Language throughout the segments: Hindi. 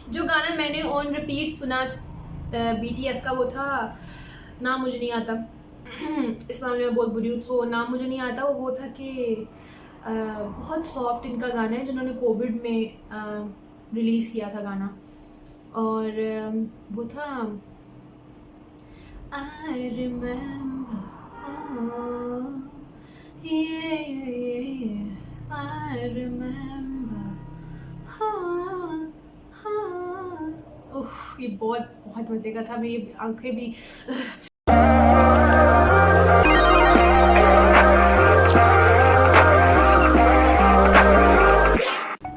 जो गाना मैंने ऑन रिपीट सुना BTS का वो था, नाम मुझे नहीं आता इस मामले में बहुत बुरी हूँ, तो नाम मुझे नहीं आता। वो था कि बहुत सॉफ्ट इनका गाना है जिन्होंने कोविड में रिलीज़ किया था गाना, और वो था I remember, oh, yeah, I remember, हाँ हाँ। उफ, ये बहुत बहुत मज़े का था। मेरी आंखें भी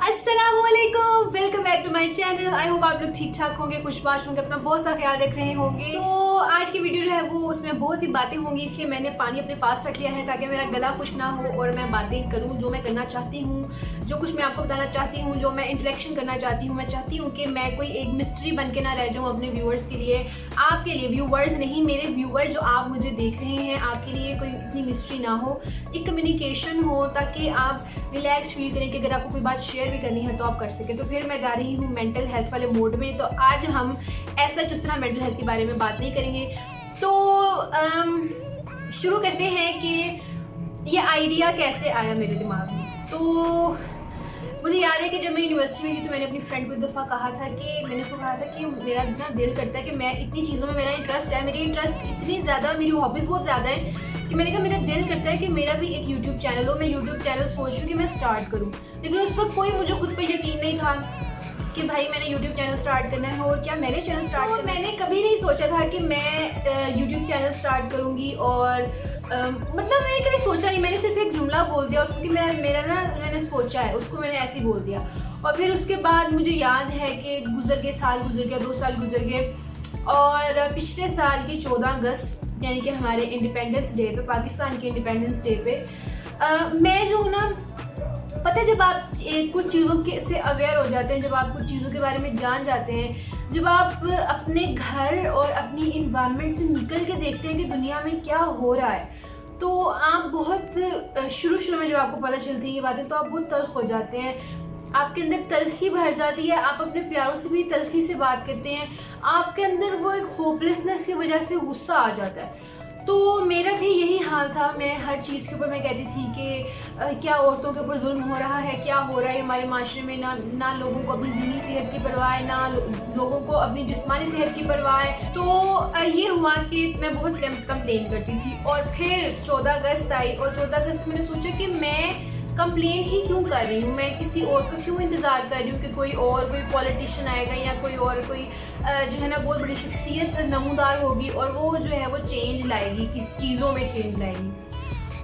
अस्सलामुअलैकुम, welcome back to my channel. I hope आप लोग ठीक ठाक होंगे, खुशबाश होंगे, अपना बहुत सा ख्याल रख रहे होंगे। तो आज की वीडियो जो है वो उसमें बहुत सी बातें होंगी, इसलिए मैंने पानी अपने पास रख लिया है ताकि मेरा गला खुश ना हो और मैं बातें करूं जो मैं करना चाहती हूं, जो कुछ मैं आपको बताना चाहती हूं, जो मैं इंटरेक्शन करना चाहती हूं। मैं चाहती हूं कि मैं कोई एक मिस्ट्री बन के ना रह जाऊं अपने व्यूअर्स के लिए, आपके लिए। व्यूअर्स नहीं, मेरे व्यूअर जो आप मुझे देख रहे हैं, आपके लिए कोई इतनी मिस्ट्री ना हो, एक कम्युनिकेशन हो, ताकि आप रिलैक्स फील करें कि अगर आपको कोई बात शेयर भी करनी है तो आप कर सकें। तो फिर मैं जा रही हूँ मेंटल हेल्थ वाले मोड में। तो आज हम ऐसा जिस तरह मेंटल हेल्थ के बारे में बात नहीं करेंगे। तो शुरू करते हैं कि ये आइडिया कैसे आया मेरे दिमाग में। तो मुझे याद है कि जब मैं यूनिवर्सिटी में थी तो मैंने अपनी फ्रेंड को एक दफ़ा कहा था कि मैंने उसको कहा था कि मेरा ना दिल करता है कि मैं इतनी चीज़ों में मेरा इंटरेस्ट है, मेरी इंटरेस्ट इतनी ज़्यादा, मेरी हॉबीज़ बहुत ज़्यादा है कि मैंने कहा मेरा दिल करता है कि मेरा भी एक यूट्यूब चैनल हो। मैं यूट्यूब चैनल सोच रही हूँ कि मैं स्टार्ट करूँ, लेकिन उस वक्त कोई मुझे खुद पर यकीन नहीं था कि भाई मैंने यूट्यूब चैनल स्टार्ट करना है और क्या मैंने चैनल स्टार्ट करना है। मैंने कभी नहीं सोचा था कि मैं यूट्यूब चैनल स्टार्ट करूँगी, और मतलब मैंने कभी सोचा नहीं। मैंने सिर्फ एक जुमला बोल दिया उसको कि मेरा ना मैंने सोचा है, उसको मैंने ऐसे ही बोल दिया। और फिर उसके बाद मुझे याद है कि गुजर गए, साल गुजर गया, 2 साल गुजर गए, और पिछले साल की 14 अगस्त यानी कि हमारे इंडिपेंडेंस डे पे, पाकिस्तान के इंडिपेंडेंस डे पे मैं जो ना, पता है जब आप कुछ चीज़ों के से अवेयर हो जाते हैं, जब आप कुछ चीज़ों के बारे में जान जाते हैं, जब आप अपने घर और अपनी इन्वायरमेंट से निकल के देखते हैं कि दुनिया में क्या हो रहा है, तो आप बहुत शुरू में जब आपको पता चलती है ये बातें, तो आप बहुत तल्ख हो जाते हैं, आपके अंदर तल्खी भर जाती है, आप अपने प्यारों से भी तल्खी से बात करते हैं, आपके अंदर वो एक होपलेसनेस की वजह से गुस्सा आ जाता है। तो मेरा भी यही हाल था। मैं हर चीज़ के ऊपर मैं कहती थी कि क्या औरतों के ऊपर जुल्म हो रहा है, क्या हो रहा है हमारे माशरे में, ना लोगों को अपनी ज़हनी सेहत की परवाह है, ना लोगों को अपनी जिस्मानी सेहत की परवाह है। तो ये हुआ कि मैं बहुत कंप्लेन करती थी, और फिर 14 अगस्त आई, और 14 अगस्त मैंने सोचा कि मैं कंप्लेन ही क्यों कर रही हूँ, मैं किसी और का क्यों इंतज़ार कर रही हूँ कि कोई पॉलिटिशियन आएगा या कोई जो है ना बहुत बड़ी शख्सियत नमूदार होगी और वो जो है वो चेंज लाएगी, किस चीज़ों में चेंज लाएगी।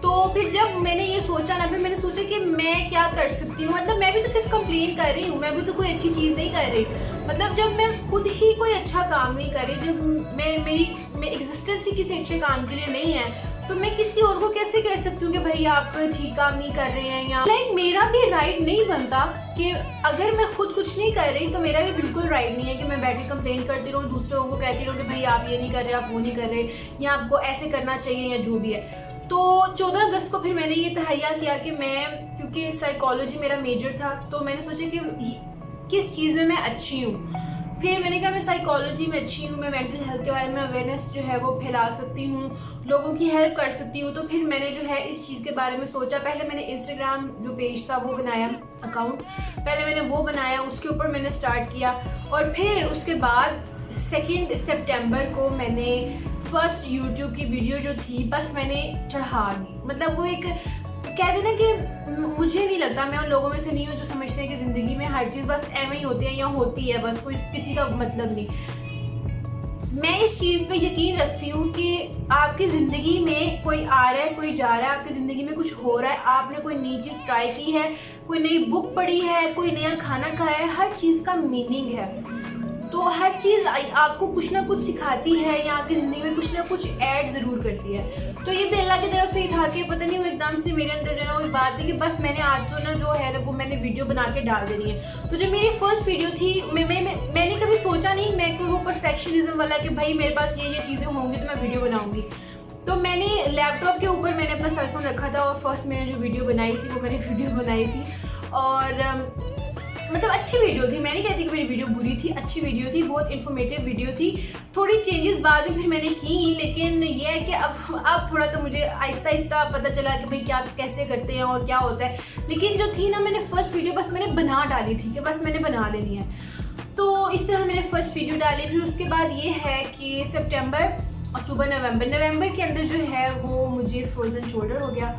तो फिर जब मैंने ये सोचा ना, फिर मैंने सोचा कि मैं क्या कर सकती हूँ। मतलब मैं भी तो सिर्फ कंप्लेन कर रही हूँ, मैं भी तो कोई अच्छी चीज़ नहीं कर रही। मतलब जब मैं खुद ही कोई अच्छा काम नहीं कर रही, जब मैं एग्जिस्टेंस ही किसी अच्छे काम के लिए नहीं है, तो मैं किसी और को कैसे कह सकती हूँ कि भाई आप ठीक काम नहीं कर रहे हैं, या मेरा भी राइट नहीं बनता कि अगर मैं खुद कुछ नहीं कर रही तो मेरा भी बिल्कुल राइट नहीं है कि मैं बैठ के कंप्लेन करती रहूँ, दूसरे लोगों को कहती रहूँ कि भाई आप ये नहीं कर रहे, आप वो नहीं कर रहे, या आपको ऐसे करना चाहिए, या जो भी है। तो 14 अगस्त को फिर मैंने ये तहैया किया कि मैं, क्योंकि साइकोलॉजी मेरा मेजर था, तो मैंने सोचा कि किस चीज़ में मैं अच्छी हूँ। फिर मैंने कहा मैं साइकोलॉजी में अच्छी हूँ, मैं मेंटल हेल्थ के बारे में अवेयरनेस जो है वो फैला सकती हूँ, लोगों की हेल्प कर सकती हूँ। तो फिर मैंने जो है इस चीज़ के बारे में सोचा। पहले मैंने इंस्टाग्राम जो पेज था वो बनाया, अकाउंट पहले मैंने वो बनाया, उसके ऊपर मैंने स्टार्ट किया, और फिर उसके बाद 2 सितंबर को मैंने फर्स्ट यूट्यूब की वीडियो जो थी बस मैंने चढ़ा दी। मतलब वो एक कह देना कि मुझे नहीं लगता, मैं उन लोगों में से नहीं हूँ जो समझते हैं कि ज़िंदगी में हर चीज़ बस एवं ही होती है या होती है, बस कोई किसी का मतलब नहीं। मैं इस चीज़ पे यकीन रखती हूँ कि आपकी ज़िंदगी में कोई आ रहा है, कोई जा रहा है, आपकी ज़िंदगी में कुछ हो रहा है, आपने कोई नई चीज़ ट्राई की है, कोई नई बुक पढ़ी है, कोई नया खाना खाया है, हर चीज़ का मीनिंग है। तो हर चीज़ आपको कुछ ना कुछ सिखाती है, या आपकी ज़िंदगी में कुछ ना कुछ ऐड ज़रूर करती है। तो ये भी अल्लाह की तरफ से ही था कि पता नहीं वो एकदम से मेरे अंदर जो है ना वो बात थी कि बस मैंने आज जो ना जो है ना वो मैंने वीडियो बना के डाल देनी है। तो जब मेरी फर्स्ट वीडियो थी, मैंने कभी सोचा नहीं मैं कोई वो परफेक्शनिज्म वाला कि भाई मेरे पास ये चीज़ें होंगी तो मैं वीडियो बनाऊँगी। तो मैंने लैपटॉप के ऊपर मैंने अपना सेलफोन रखा था, और फर्स्ट मैंने जो वीडियो बनाई थी वो मैंने वीडियो बनाई थी, और मतलब अच्छी वीडियो थी, मैं नहीं कहती कि मेरी वीडियो बुरी थी, अच्छी वीडियो थी, बहुत इन्फॉर्मेटिव वीडियो थी। थोड़ी चेंजेस बाद में फिर मैंने की, लेकिन ये है कि अब थोड़ा सा मुझे आहिस्ता आहिस्ता पता चला कि भाई क्या कैसे करते हैं और क्या होता है। लेकिन जो थी ना, मैंने फर्स्ट वीडियो बस मैंने बना डाली थी कि बस मैंने बना लेनी है, तो इस तरह मैंने फर्स्ट वीडियो डाली। फिर उसके बाद ये है कि सितंबर, अक्टूबर, नवंबर के अंदर जो है वो मुझे फ्रोज़न शोल्डर हो गया।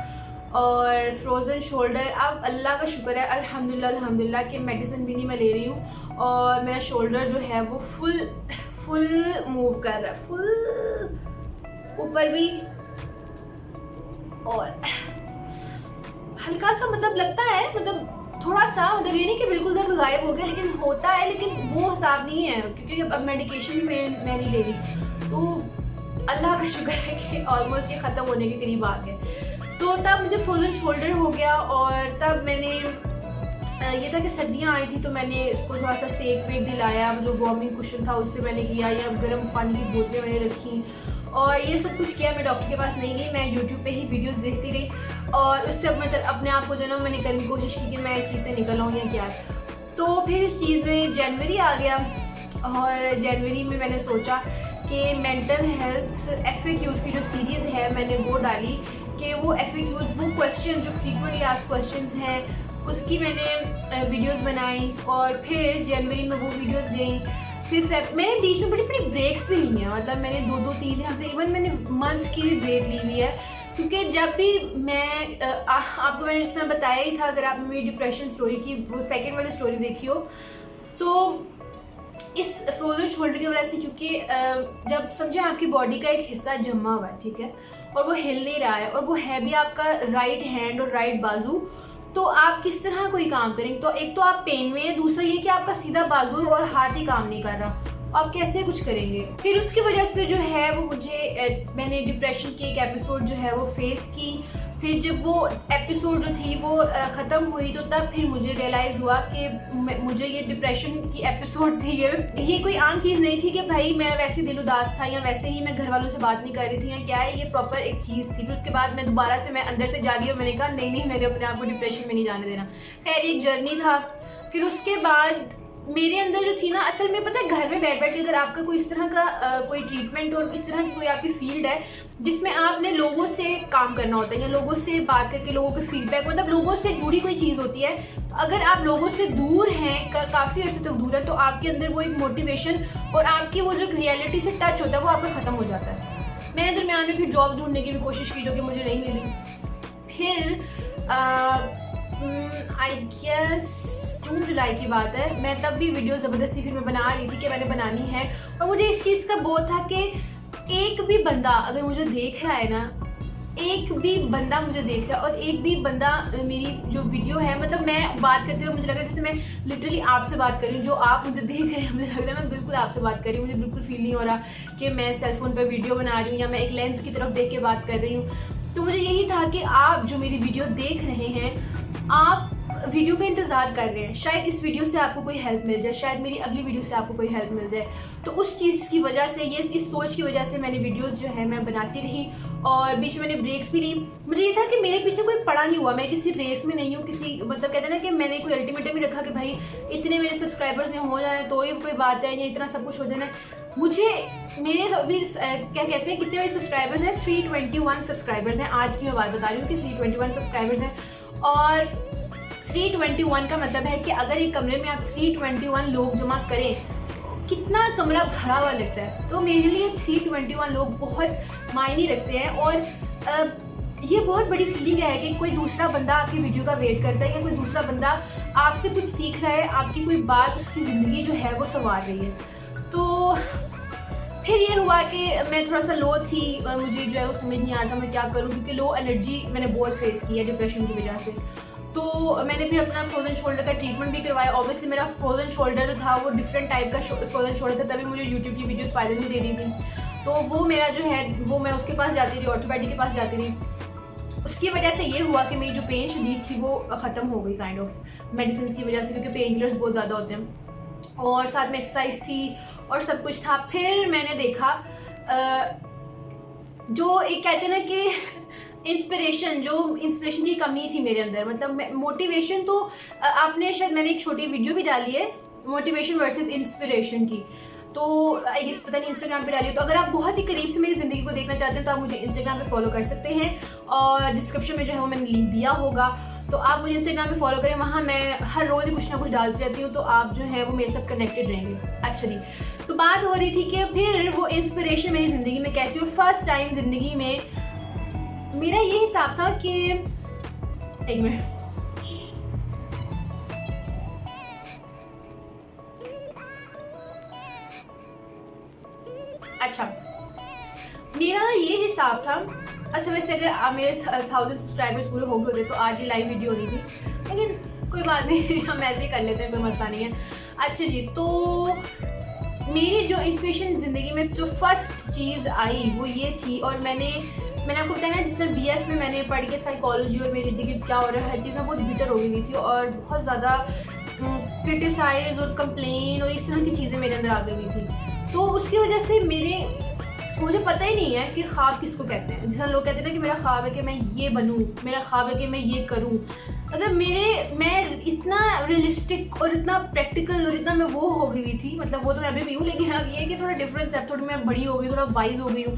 और फ्रोज़न शोल्डर अब अल्लाह का शुक्र है, अल्हम्दुलिल्लाह कि मेडिसिन भी नहीं मैं ले रही हूँ और मेरा शोल्डर जो है वो फुल मूव कर रहा है, फुल ऊपर भी, और हल्का सा मतलब लगता है, मतलब थोड़ा सा, मतलब ये नहीं कि बिल्कुल दर्द गायब हो गया, लेकिन होता है, लेकिन वो हिसाब नहीं है क्योंकि अब मेडिकेशन भी मैं नहीं ले रही। तो अल्लाह का शुक्र है कि ऑलमोस्ट ये ख़त्म होने के करीब आ गया। तो तब मुझे फ्रोज़न शोल्डर हो गया और तब मैंने ये था कि सर्दियाँ आई थी तो मैंने इसको थोड़ा सा सेक वेक दिलाया, जो वार्मिंग कुशन था उससे मैंने किया, या गर्म पानी की बोतलें मैंने रखी और ये सब कुछ किया। मैं डॉक्टर के पास नहीं गई, मैं यूट्यूब पे ही वीडियोस देखती रही और उससे मतलब अपने आप को जो ना मैंने करने की कोशिश की कि मैं इस चीज़ से निकल आऊँ या क्या। तो फिर इस चीज़ में जनवरी आ गया और जनवरी में मैंने सोचा कि मेंटल हेल्थ FAQs की जो सीरीज़ है मैंने वो डाली कि वो FAQs, वो क्वेश्चन जो फ्रीक्वेंटली आस्क्ड क्वेश्चंस हैं उसकी मैंने वीडियोस बनाई और फिर जनवरी में वो वीडियोस गई। फिर मैंने बीच में बड़ी बड़ी ब्रेक्स भी ली हैं, मतलब मैंने 2-3 हफ्ते, इवन मैंने मंथ की भी ब्रेक ली हुई है क्योंकि जब भी मैं आपको मैंने इस तरह बताया ही था, अगर आपने मेरी डिप्रेशन स्टोरी की वो सेकेंड वाली स्टोरी देखी हो तो इस फ्रोज़न शोल्डर की वजह से, क्योंकि जब समझे आपकी बॉडी का एक हिस्सा जमा हुआ है, ठीक है, और वो हिल नहीं रहा है और वो है भी आपका राइट हैंड और राइट बाजू, तो आप किस तरह कोई काम करेंगे? तो एक तो आप पेन में है, दूसरा ये कि आपका सीधा बाजू और हाथ ही काम नहीं कर रहा, आप कैसे कुछ करेंगे? फिर उसकी वजह से जो है वो मुझे मैंने डिप्रेशन की एक एपिसोड जो है वो फेस की। फिर जब वो एपिसोड जो थी वो ख़त्म हुई तो तब फिर मुझे रियलाइज़ हुआ कि मुझे ये डिप्रेशन की एपिसोड थी, ये कोई आम चीज़ नहीं थी कि भाई मैं वैसे दिल उदास था या वैसे ही मैं घर वालों से बात नहीं कर रही थी या क्या है, ये प्रॉपर एक चीज़ थी। फिर उसके बाद मैं दोबारा से मैं अंदर से जागी और मैंने कहा नहीं मैंने अपने आप को डिप्रेशन में नहीं जाने देना। खैर एक जर्नी था। फिर उसके बाद मेरे अंदर जो थी ना, असल में पता है घर में बैठ के अगर आपका कोई इस तरह का कोई ट्रीटमेंट और इस तरह की कोई आपकी फील्ड है जिसमें आपने लोगों से काम करना होता है या लोगों से बात करके लोगों के फीडबैक, मतलब लोगों से जुड़ी कोई चीज़ होती है, तो अगर आप लोगों से दूर हैं, काफ़ी अर्से तक दूर हैं, तो आपके अंदर वो एक मोटिवेशन और आपकी वो जो रियलिटी से टच होता है वो आपका ख़त्म हो जाता है। मैंने दरमियान में फिर जॉब ढूंढने की भी कोशिश की जो कि मुझे नहीं मिली। फिर आई गेस जून जुलाई की बात है, मैं तब भी वीडियो ज़बरदस्ती फिर मैं बना रही थी कि मैंने बनानी है और मुझे इस चीज़ का बहुत था कि एक भी बंदा अगर मुझे देख रहा है ना, एक भी बंदा मुझे देख रहा है और एक भी बंदा मेरी जो वीडियो है, मतलब मैं बात करते हुए मुझे लग रहा है जैसे मैं लिटरली आपसे बात कर रही हूँ, जो आप मुझे देख रहे हैं मुझे लग रहा है मैं बिल्कुल आपसे बात कर रही हूँ। मुझे बिल्कुल फील नहीं हो रहा कि मैं सेलफोन पर वीडियो बना रही हूँ या मैं एक लेंस की तरफ देख के बात कर रही हूँ। तो मुझे यही था कि आप जो मेरी वीडियो देख रहे हैं, आप वीडियो का इंतज़ार कर रहे हैं, शायद इस वीडियो से आपको कोई हेल्प मिल जाए, शायद मेरी अगली वीडियो से आपको कोई हेल्प मिल जाए। तो उस चीज़ की वजह से, ये इस सोच की वजह से मैंने वीडियोस जो है मैं बनाती रही और बीच में मैंने ब्रेक्स भी ली। मुझे ये था कि मेरे पीछे कोई पड़ा नहीं हुआ, मैं किसी रेस में नहीं हूँ, किसी मतलब कहते हैं ना कि मैंने कोई अल्टीमेटम नहीं रखा कि भाई इतने मेरे सब्सक्राइबर्स ने हो जाना तो ये कोई बात है या इतना सब कुछ हो जाना है। मुझे मेरे अभी क्या कहते हैं कितने मेरे सब्सक्राइबर्स हैं, 321 सब्सक्राइबर्स हैं। आज की मैं बात बता रही हूँ कि 321 सब्सक्राइबर्स हैं और 321 का मतलब है कि अगर एक कमरे में आप 321 लोग जमा करें, कितना कमरा भरा हुआ लगता है। तो मेरे लिए 321 लोग बहुत मायने रखते हैं और ये बहुत बड़ी फीलिंग है कि कोई दूसरा बंदा आपकी वीडियो का वेट करता है या कोई दूसरा बंदा आपसे कुछ सीख रहा है, आपकी कोई बात उसकी ज़िंदगी जो है वो संवार रही है। तो फिर ये हुआ कि मैं थोड़ा सा लो थी, मुझे जो है वो समझ नहीं आता मैं क्या करूँ, क्योंकि लो एनर्जी मैंने बहुत फेस की है डिप्रेशन की वजह से। तो मैंने फिर अपना फ्रोज़न शोल्डर का ट्रीटमेंट भी करवाया। ऑब्वियसली मेरा फ्रोज़न शोल्डर था वो डिफरेंट टाइप का फ्रोज़न शोल्डर था, तभी मुझे यूट्यूब की वीडियोस फायदे नहीं दे रही थी। तो वो मेरा जो है वो मैं उसके पास जाती रही, ऑर्थोपेडिक के पास जाती रही। उसकी वजह से ये हुआ कि मेरी जो पेन शदीद थी वो ख़त्म हो गई काइंड ऑफ मेडिसिन की वजह से, क्योंकि पेन किलर्स बहुत ज़्यादा होते हैं और साथ में एक्सरसाइज थी और सब कुछ था। फिर मैंने देखा जो एक कहते हैं ना कि इंस्पिरेशन की कमी थी मेरे अंदर, मतलब मोटिवेशन तो आपने शायद, मैंने एक छोटी वीडियो भी डाली है मोटिवेशन वर्सेस इंस्पिरेशन की, तो आई गेस पता नहीं इंस्टाग्राम पे डाली है। तो अगर आप बहुत ही करीब से मेरी ज़िंदगी को देखना चाहते हैं तो आप मुझे इंस्टाग्राम पे फॉलो कर सकते हैं, और डिस्क्रिप्शन में जो है वो मैंने लिंक दिया होगा, तो आप मुझे इंस्टाग्राम पे फॉलो करें। वहाँ मैं हर रोज़ कुछ ना कुछ डालती रहती हूँ, तो आप जो है वो मेरे साथ कनेक्टेड रहेंगे। अच्छा जी, तो बात हो रही थी कि फिर वो इंस्पिरेशन मेरी ज़िंदगी में कैसी, और फर्स्ट टाइम ज़िंदगी में मेरा ये हिसाब था कि, एक मिनट, अच्छा, मेरा ये हिसाब था, अच्छा वैसे अगर मेरे 1000 सब्सक्राइबर्स पूरे हो गए होते तो आज ये लाइव वीडियो होनी थी, लेकिन कोई बात नहीं हम ऐसे ही कर लेते हैं, कोई मसला नहीं है। अच्छा जी, तो मेरी जो इंस्पिरेशन ज़िंदगी में जो फर्स्ट चीज़ आई वो ये थी, और मैंने आपको बताया ना, जिसमें BS में मैंने पढ़ के साइकोलॉजी और मेरे इर्द क्या हो रहा है हर चीज़ में बहुत बिटर हो गई थी, और बहुत ज़्यादा क्रिटिसाइज और कंप्लेन और इस तरह की चीज़ें मेरे अंदर आ गई थी। तो उसकी वजह से मुझे पता ही नहीं है कि ख्वाब किसको कहते हैं। जैसा लोग कहते हैं ना कि मेरा ख्वाब है कि मैं ये बनूं, मेरा ख्वाब है कि मैं ये करूं, मतलब मैं इतना रियलिस्टिक और इतना प्रैक्टिकल और इतना मैं वो हो गई थी, मतलब वो तो मैं अभी भी हूँ, लेकिन अब ये है कि थोड़ा डिफरेंस है, थोड़ी मैं बड़ी हो गई, थोड़ा वाइज हो गई हूँ।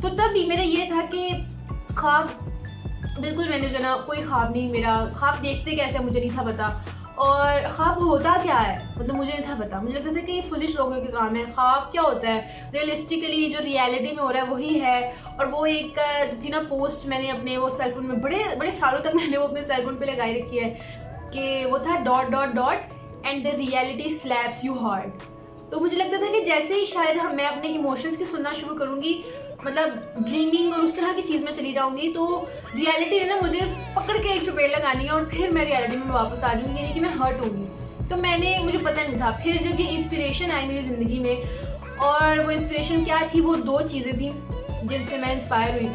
तो तब भी मेरा ये था कि ख्वाब बिल्कुल, मैंने जो ना कोई ख्वाब नहीं, मेरा ख्वाब देखते कैसे मुझे नहीं था पता, और ख्वाब होता क्या है मतलब मुझे नहीं था पता। मुझे लगता था कि ये फुलिश लोगों के काम है। ख्वाब क्या होता है, रियलिस्टिकली जो रियलिटी में हो रहा है वही है। और वो एक थी ना पोस्ट, मैंने अपने वो सेलफोन में बड़े सालों तक मैंने वो अपने सेलफोन पे लगाई रखी है, कि वो था ... and the reality slaps you hard. तो मुझे लगता था कि जैसे ही शायद मैं अपने इमोशंस की सुनना शुरू करूँगी, मतलब ड्रीमिंग और उस तरह की चीज़ में चली जाऊँगी, तो रियलिटी ने ना मुझे पकड़ के एक चपेट लगानी है, और फिर मैं रियलिटी में वापस आ जाऊँगी, यानी कि मैं हर्ट होंगी। तो मुझे पता नहीं था। फिर जब ये इंस्पिरेशन आई मेरी ज़िंदगी में, और वो इंस्पिरेशन क्या थी, वो 2 चीज़ें थी जिनसे मैं इंस्पायर हुई।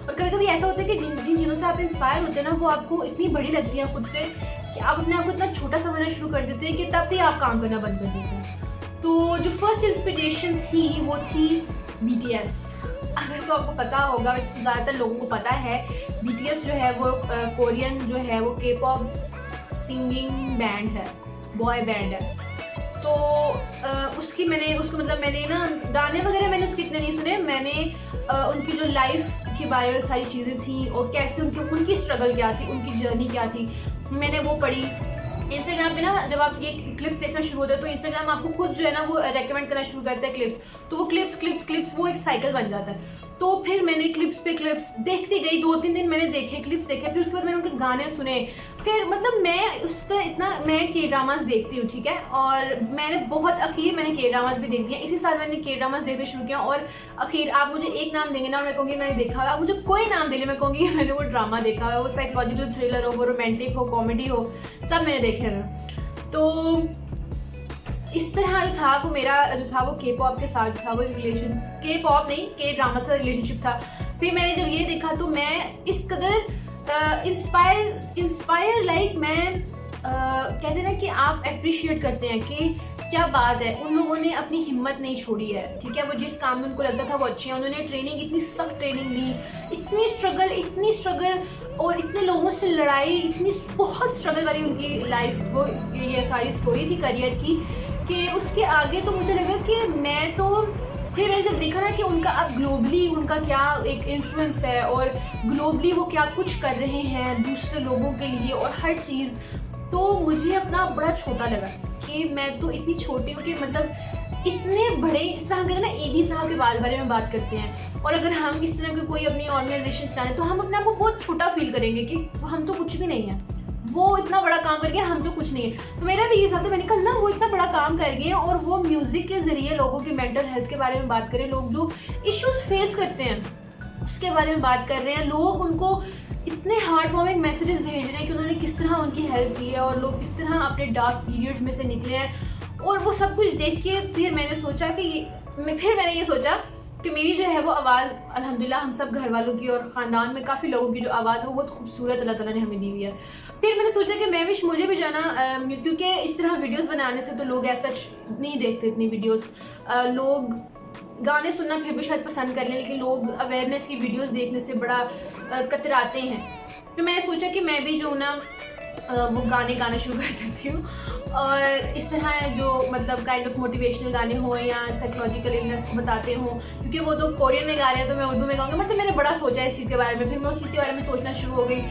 और कभी कभी ऐसा होता है कि जिन चीज़ों से आप इंस्पायर होते हैं ना, वो आपको इतनी बड़ी लगती है खुद से कि आप अपने आप को इतना छोटा समझना शुरू कर देते हैं कि तब भी आप काम करना बंद कर देते हैं। तो जो फर्स्ट इंस्पिरेशन थी वो थी BTS। अगर तो आपको पता होगा, वैसे ज़्यादातर लोगों को पता है, BTS जो है वो कोरियन जो है वो K-pop सिंगिंग बैंड है, बॉय बैंड है। तो मैंने ना गाने वगैरह मैंने उसके इतने नहीं सुने, मैंने उनकी जो लाइफ के बारे में सारी चीज़ें थी और कैसे उनकी स्ट्रगल क्या थी, उनकी जर्नी क्या थी, मैंने वो पढ़ी। इंस्टाग्राम पे ना जब आप ये क्लिप्स देखना शुरू होते हैं तो इंस्टाग्राम आपको खुद जो है ना वो रेकमेंड करना शुरू करता है क्लिप्स, तो वो क्लिप्स वो एक साइकिल बन जाता है। तो फिर मैंने क्लिप्स पे क्लिप्स देखती गई, 2-3 दिन मैंने क्लिप्स देखे, फिर उसके बाद मैंने उनके गाने सुने। फिर मतलब मैं के ड्रामास देखती हूँ, ठीक है, और मैंने के ड्रामास भी देख दिया। इसी साल मैंने के ड्रामास देखने शुरू किया, और अखीर आप मुझे एक नाम देंगे ना, मैं कहूँगी मैंने देखा हुआ। आप मुझे कोई नाम दे ले, मैं कहूँगी मैंने वो ड्रामा देखा हुआ, वो साइकोलॉजिकल थ्रिलर हो, वो रोमांटिक हो, कॉमेडी हो, सब मैंने देखे हैं। तो इस तरह जो था वो मेरा जो था वो K-pop के साथ था, वो एक रिलेशन, K-pop नहीं, के ड्रामा से रिलेशनशिप था। फिर मैंने जब ये देखा तो मैं इस कदर इंस्पायर लाइक मैं कहते हैं ना कि आप अप्रिशिएट करते हैं कि क्या बात है, उन लोगों ने अपनी हिम्मत नहीं छोड़ी है, ठीक है, वो जिस काम में उनको लगता था वो अच्छे हैं, उन्होंने ट्रेनिंग, इतनी सख्त ट्रेनिंग ली, इतनी स्ट्रगल और इतने लोगों से लड़ाई, इतनी बहुत स्ट्रगल वाली उनकी लाइफ, वो ये सारी स्टोरी थी करियर की, कि उसके आगे तो मुझे लगा कि मैं तो फिर मैंने जब देखा ना कि उनका अब ग्लोबली उनका क्या एक इन्फ्लुएंस है, और ग्लोबली वो क्या कुछ कर रहे हैं दूसरे लोगों के लिए और हर चीज़, तो मुझे अपना बड़ा छोटा लगा कि मैं तो इतनी छोटी हूँ कि मतलब इतने बड़े, इस तरह हम कहते हैं ना AD साहब के बारे में बात करते हैं, और अगर हम इस तरह के कोई अपनी ऑर्गेनाइजेशन चलाएं तो हम अपने आप को बहुत छोटा फील करेंगे कि हम तो कुछ भी नहीं है, वो इतना बड़ा काम कर गया, हम तो कुछ नहीं है। तो मेरा भी ये साथ है, मैंने कहा ना वो इतना बड़ा काम कर गए और वो म्यूज़िक के ज़रिए लोगों की मेंटल हेल्थ के बारे में बात करें, लोग जो इश्यूज़ फेस करते हैं उसके बारे में बात कर रहे हैं, लोग उनको इतने हार्ट वार्मिंग मैसेजेस भेज रहे हैं कि उन्होंने किस तरह उनकी हेल्प की है और लोग किस तरह अपने डार्क पीरियड्स में से निकले हैं। और वो सब कुछ देख के फिर मैंने ये सोचा कि मेरी जो है वो आवाज़, अल्हम्दुलिल्लाह हम सब घर वालों की और ख़ानदान में काफ़ी लोगों की जो आवाज़ है वो बहुत खूबसूरत अल्लाह ताला ने हमें दी हुई है। फिर मैंने सोचा कि मुझे भी जाना, क्योंकि इस तरह वीडियोस बनाने से तो लोग ऐसा नहीं देखते इतनी वीडियोस, लोग गाने सुनना फिर भी शायद पसंद कर लें, लेकिन लोग अवेयरनेस की वीडियोस देखने से बड़ा कतराते हैं। तो मैंने सोचा कि मैं भी जो ना वो गाने गाना शुरू कर देती हूँ, और इस तरह जो मतलब काइंड ऑफ मोटिवेशनल गाने हों या साइकोलॉजिकल इलनेस को बताते हों, क्योंकि वो तो कोरियन में गा रहे हैं तो मैं उर्दू में गाऊंगी। मतलब मैंने बड़ा सोचा इस चीज़ के बारे में, फिर मैं उस चीज़ के बारे में सोचना शुरू हो गई।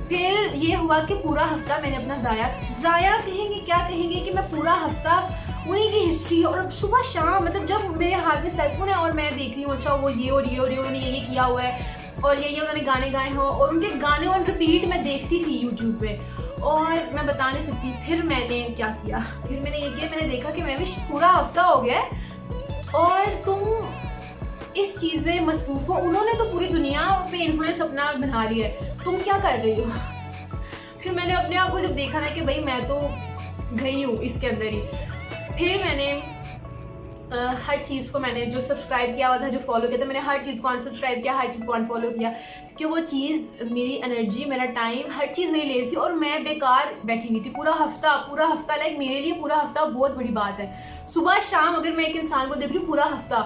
फिर ये हुआ कि पूरा हफ्ता मैंने अपना ज़ाया कहेंगे क्या कहेंगे कि मैं पूरा हफ्ता उन्हीं की हिस्ट्री और सुबह शाम, मतलब जब मेरे हाथ में सेलफोन है और मैं देख रही हूँ अच्छा वो ये और ये और ये उन्होंने ये किया हुआ है और ये उन्होंने गाने गाए हों, और उनके गाने ऑन रिपीट मैं देखती थी यूट्यूब पे। और मैं बता नहीं सकती फिर मैंने क्या किया। फिर मैंने ये किया, मैंने देखा कि मैं भी पूरा हफ्ता हो गया है और तुम इस चीज़ में मसरूफ़ हो। उन्होंने तो पूरी दुनिया पे इन्फ्लुएंस अपना बना लिया है, तुम क्या कर रही हो। फिर मैंने अपने आप को जब देखा ना कि भाई मैं तो गई हूँ इसके अंदर ही, फिर मैंने हर चीज़ को मैंने जो सब्सक्राइब किया हुआ था, जो फॉलो किया था, मैंने हर चीज़ को अनसब्सक्राइब किया, हर चीज़ को अनफॉलो किया, क्योंकि वो चीज़ मेरी एनर्जी, मेरा टाइम, हर चीज़ मेरी ले रही थी और मैं बेकार बैठी हुई थी पूरा हफ्ता। लाइक मेरे लिए पूरा हफ्ता बहुत बड़ी बात है। सुबह शाम अगर मैं एक इंसान को देख रही हूँ पूरा हफ्ता,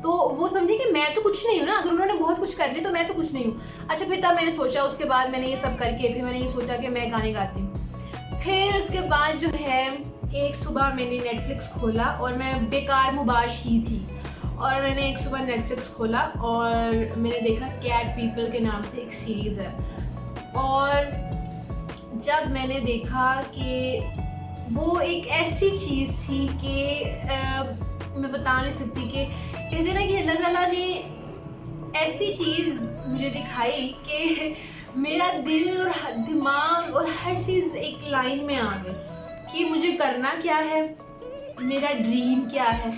तो वो समझे कि मैं तो कुछ नहीं हूँ ना। अगर उन्होंने बहुत कुछ कर लिया तो मैं तो कुछ नहीं हूँ। अच्छा, फिर तब मैंने सोचा, उसके बाद मैंने ये सब करके फिर मैंने ये सोचा कि मैं गाने गाती हूँ। फिर उसके बाद जो है एक सुबह मैंने नेटफ्लिक्स खोला और मैं बेकार मुबाश ही थी, और मैंने एक सुबह नेटफ्लिक्स खोला और मैंने देखा कैट पीपल के नाम से एक सीरीज़ है। और जब मैंने देखा कि वो एक ऐसी चीज़ थी कि मैं बता नहीं सकती, कि कहते ना कि अल्लाह ताला ने ऐसी चीज़ मुझे दिखाई कि मेरा दिल और दिमाग और हर चीज़ एक लाइन में आ गई कि मुझे करना क्या है, मेरा ड्रीम क्या है,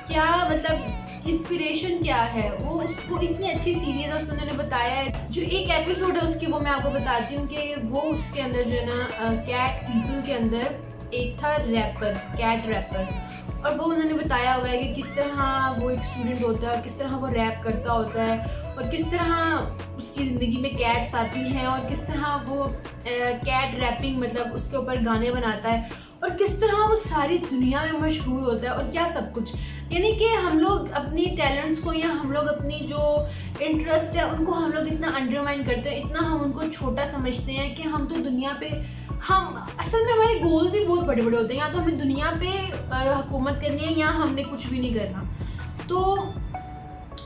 क्या मतलब इंस्पिरेशन क्या है। वो उसको इतनी अच्छी सीरीज़ है, उसमें उन्होंने बताया है। जो एक एपिसोड है उसकी वो मैं आपको बताती हूँ कि वो उसके अंदर जो है ना कैट पीपल के अंदर एक था रैपर, कैट रैपर, और वो उन्होंने बताया हुआ है कि किस तरह वो एक स्टूडेंट होता है, किस तरह वो रैप करता होता है और किस तरह उसकी ज़िंदगी में कैट्स आती हैं और किस तरह वो कैट रैपिंग मतलब उसके ऊपर गाने बनाता है और किस तरह वो सारी दुनिया में मशहूर होता है और क्या सब कुछ। यानी कि हम लोग अपनी टैलेंट्स को या हम लोग अपनी जो इंटरेस्ट है उनको हम लोग इतना अंडरमाइन करते हैं, इतना हम उनको छोटा समझते हैं कि हम तो दुनिया पे, हम असल में हमारे गोल्स ही बहुत बड़े बड़े होते हैं। या तो हमने दुनिया पे हुकूमत करनी है या हमने कुछ भी नहीं करना। तो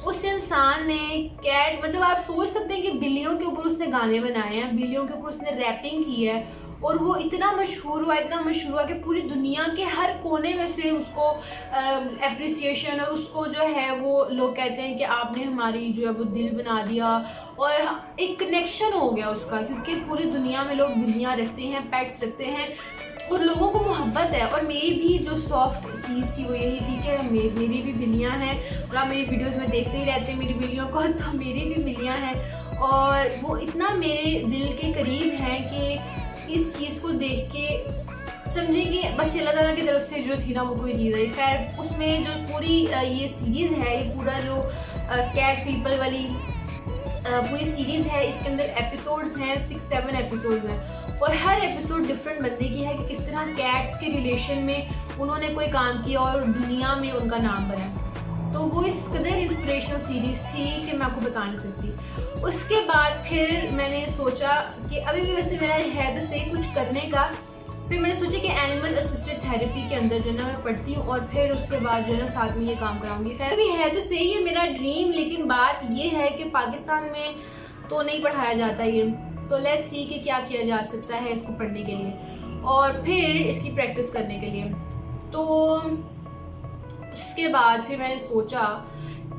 उस इंसान ने कैट, मतलब आप सोच सकते हैं कि बिल्लियों के ऊपर उसने गाने बनाए हैं, बिल्लियों के ऊपर उसने रैपिंग की है और वो इतना मशहूर हुआ कि पूरी दुनिया के हर कोने में से उसको एप्रिसिएशन और उसको जो है वो लोग कहते हैं कि आपने हमारी जो है वो दिल बना दिया और एक कनेक्शन हो गया उसका, क्योंकि पूरी दुनिया में लोग बिल्लियाँ रखते हैं, पेट्स रखते हैं और लोगों को मोहब्बत है। और मेरी भी जो सॉफ्ट चीज़ थी वो यही थी कि मेरी भी बिल्लियाँ हैं और आप मेरी वीडियोस में देखते ही रहते हैं मेरी बिल्लियों को, तो मेरी भी बिल्लियाँ हैं और वो इतना मेरे दिल के करीब हैं कि इस चीज़ को देख के समझे कि बस अल्लाह ताला की तरफ से जो थी ना वो कोई चीज़ है। खैर उसमें जो पूरी ये सीरीज़ है, ये पूरा जो कैट पीपल वाली पूरी सीरीज़ है, इसके अंदर एपिसोड्स हैं, 6-7 एपिसोड्स हैं और हर एपिसोड डिफरेंट बंदे की है कि किस तरह कैट्स के रिलेशन में उन्होंने कोई काम किया और दुनिया में उनका नाम बना। तो वो इस कदर इंस्पिरेशनल सीरीज़ थी कि मैं आपको बता नहीं सकती। उसके बाद फिर मैंने सोचा कि अभी भी वैसे मेरा है तो सही कुछ करने का, फिर मैंने सोचा कि एनिमल असिस्टेड थेरेपी के अंदर जो है ना मैं पढ़ती हूँ और फिर उसके बाद जो है ना साथ में ये काम कराऊंगी। खैर अभी है तो सही है मेरा ड्रीम, लेकिन बात ये है कि पाकिस्तान में तो नहीं पढ़ाया जाता ये, तो लेट्स सी कि क्या किया जा सकता है इसको पढ़ने के लिए और फिर इसकी प्रैक्टिस करने के लिए। तो उसके बाद फिर मैंने सोचा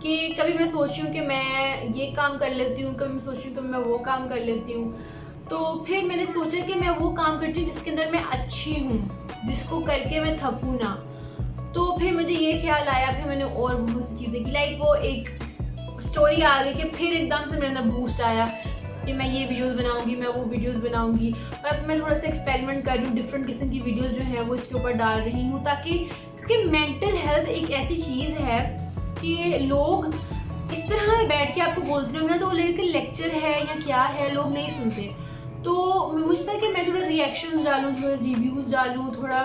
कि कभी मैं सोच रही हूँ कि मैं ये काम कर लेती हूँ, कभी मैं सोच रही हूँ कि मैं वो काम कर लेती हूँ। तो फिर मैंने सोचा कि मैं वो काम करती हूँ जिसके अंदर मैं अच्छी हूँ, जिसको करके मैं थकूँ ना। तो फिर मुझे ये ख्याल आया, फिर मैंने और बहुत सी चीज़ें की, लाइक वो एक स्टोरी आ गई कि फिर एकदम से मेरे अंदर बूस्ट आया कि मैं ये वीडियोस बनाऊंगी, मैं वो वीडियोस बनाऊंगी। और अब मैं थोड़ा सा एक्सपेरिमेंट कर रही हूँ, डिफरेंट किस्म की वीडियोस जो है वो इसके ऊपर डाल रही हूँ, ताकि क्योंकि मेंटल हेल्थ एक ऐसी चीज़ है कि लोग इस तरह बैठ के आपको बोलते रहे ना तो लेकिन लेक्चर है या क्या है लोग नहीं सुनते। तो मुझे था कि मैं थोड़ा रिएक्शंस डालूँ, थोड़ा रिव्यूज़ डालूँ, थोड़ा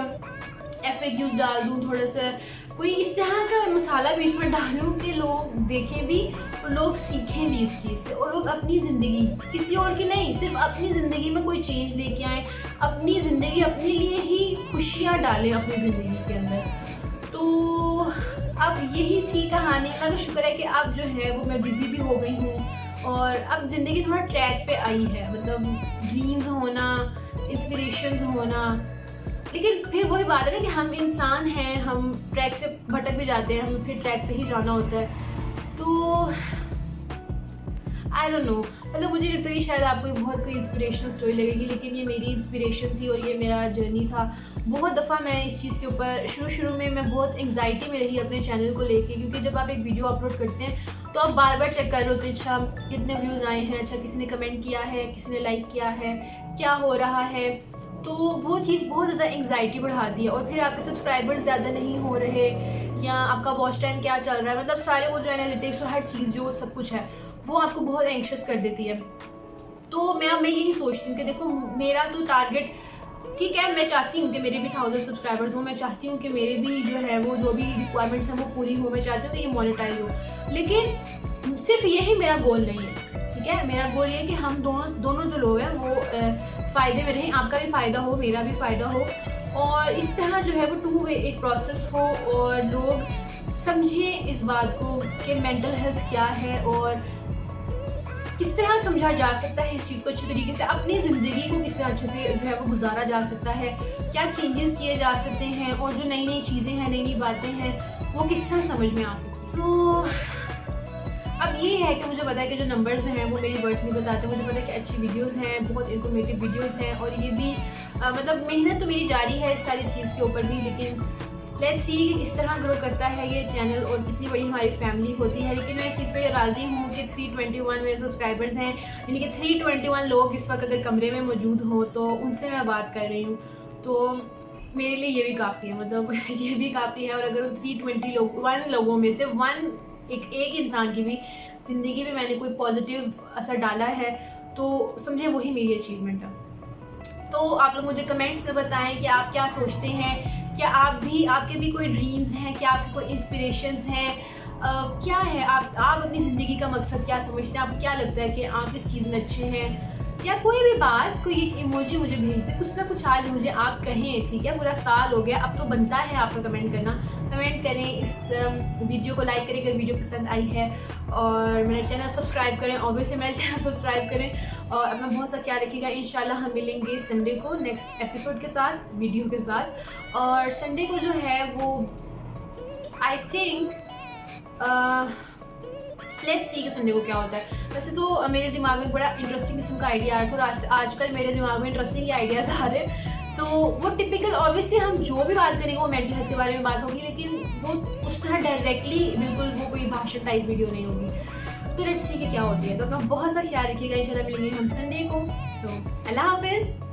FAQs डाल दूँ, थोड़ा सा कोई इस तरह का मसाला बीच में डालूँ कि लोग देखें भी और लोग सीखें भी इस चीज़ से, और लोग अपनी ज़िंदगी, किसी और की नहीं, सिर्फ अपनी ज़िंदगी में कोई चेंज लेके आएँ, अपनी ज़िंदगी अपने लिए ही खुशियाँ डालें अपनी ज़िंदगी के अंदर। तो अब यही थी कहानी। अल्लाह का शुक्र है कि अब जो है वो मैं बिज़ी भी हो गई हूँ और अब ज़िंदगी थोड़ा ट्रैक पे आई है, मतलब ड्रीम्स होना, इंस्पिरेशंस होना। लेकिन फिर वही बात है ना कि हम इंसान हैं, हम ट्रैक से भटक भी जाते हैं, हमें फिर ट्रैक पे ही जाना होता है। तो आई डोंट नो, मतलब मुझे लगता है कि शायद आपको बहुत कोई इंस्पिरेशनल स्टोरी लगेगी, लेकिन ये मेरी इंस्पिरेशन थी और ये मेरा जर्नी था। बहुत दफ़ा मैं इस चीज़ के ऊपर शुरू में मैं बहुत एंग्जाइटी में रही अपने चैनल को लेके, क्योंकि जब आप एक वीडियो अपलोड करते हैं तो आप बार बार चेक कर रहे होते हैं, अच्छा कितने व्यूज़ आए हैं, अच्छा किसी ने कमेंट किया है, किसी ने लाइक किया है, क्या हो रहा है। तो वो चीज़ बहुत ज़्यादा एंग्जाइटी बढ़ाती है। और फिर आपके सब्सक्राइबर्स ज़्यादा नहीं हो रहे या आपका वॉच टाइम क्या चल रहा है, मतलब सारे वो जो एनालिटिक्स और हर चीज़ जो सब कुछ है वो आपको बहुत एंग्शियस कर देती है। तो मैं यही सोचती हूँ कि देखो मेरा तो टारगेट ठीक है, मैं चाहती हूँ कि मेरे भी 1000 सब्सक्राइबर्स हो, मैं चाहती हूँ कि मेरे भी जो है वो जो भी रिक्वायरमेंट्स हैं वो पूरी हो, मैं चाहती हूँ कि ये मोनेटाइज हो, लेकिन सिर्फ यही मेरा गोल नहीं है। ठीक है, मेरा गोल ये है कि हम दोनों जो लोग हैं वो फ़ायदे में रहें, आपका भी फ़ायदा हो, मेरा भी फ़ायदा हो, और इस तरह जो है वो 2 वे एक प्रोसेस हो और लोग समझें इस बात को कि मेंटल हेल्थ क्या है और किस तरह समझा जा सकता है इस चीज़ को अच्छे तरीके से, अपनी ज़िंदगी को किस तरह अच्छे से जो है वो गुजारा जा सकता है, क्या चेंजेस किए जा सकते हैं, और जो नई नई चीज़ें हैं, नई नई बातें हैं, वो किस तरह समझ में आ सकती हैं। तो अब ये है कि मुझे पता है कि जो नंबर्स हैं वो मेरी वर्थ नहीं बताते, मुझे पता है कि अच्छी वीडियोस हैं, बहुत इन्फॉर्मेटिव वीडियोस हैं, और ये भी मतलब मेहनत तो मेरी जारी है इस सारी चीज़ के ऊपर भी, लेकिन लेट्स सी कि किस तरह ग्रो करता है ये चैनल और कितनी बड़ी हमारी फैमिली होती है। लेकिन मैं इस चीज़ पे राज़ी हूँ कि 321 मेरे सब्सक्राइबर्स हैं, यानी कि 321 लोग इस वक्त अगर कमरे में मौजूद हो तो उनसे मैं बात कर रही हूँ, तो मेरे लिए ये भी काफ़ी है, मतलब ये भी काफ़ी है। और अगर 321 लोगों में से एक इंसान की भी ज़िंदगी में मैंने कोई पॉजिटिव असर डाला है तो समझे वही मेरी अचीवमेंट है। तो आप लोग मुझे कमेंट्स में बताएं कि आप क्या सोचते हैं, क्या आपके भी कोई ड्रीम्स हैं, क्या आपके कोई इंस्पिरेशंस हैं, क्या है आप अपनी ज़िंदगी का मकसद क्या समझते हैं, आपको क्या लगता है कि आप इस चीज़ में अच्छे हैं, या कोई भी बात, कोई एक इमोजी मुझे भेज दे, कुछ ना कुछ आज मुझे आप कहें। ठीक है, पूरा साल हो गया, अब तो बनता है आपका कमेंट करना। कमेंट करें, इस वीडियो को लाइक करें अगर वीडियो पसंद आई है, और मेरा चैनल सब्सक्राइब करें, ऑब्वियसली मेरा चैनल सब्सक्राइब करें, और अपना बहुत सा ख्याल रखिएगा। इंशाल्लाह हम मिलेंगे संडे को नेक्स्ट एपिसोड के साथ, वीडियो के साथ। और संडे को जो है वो आई थिंक लेट्स सी कि संडे को क्या होता है। वैसे तो मेरे दिमाग में बड़ा इंटरेस्टिंग किस्म का आइडिया आ रहा था, और आजकल मेरे दिमाग में इंटरेस्टिंग ही आइडियाज़ आ रहे हैं। तो वो टिपिकल, ऑब्वियसली हम जो भी बात करेंगे वो मेंटल हेल्थ के बारे में बात होगी, लेकिन वो उस तरह डायरेक्टली बिल्कुल वो कोई भाषण टाइप वीडियो नहीं होगी। तो लेट्स सी कि क्या होती है। तो अपना बहुत सा ख्याल रखिएगा, इंशाल्लाह मिलेंगे हम संडे को। सो अल्लाह हाफिज़।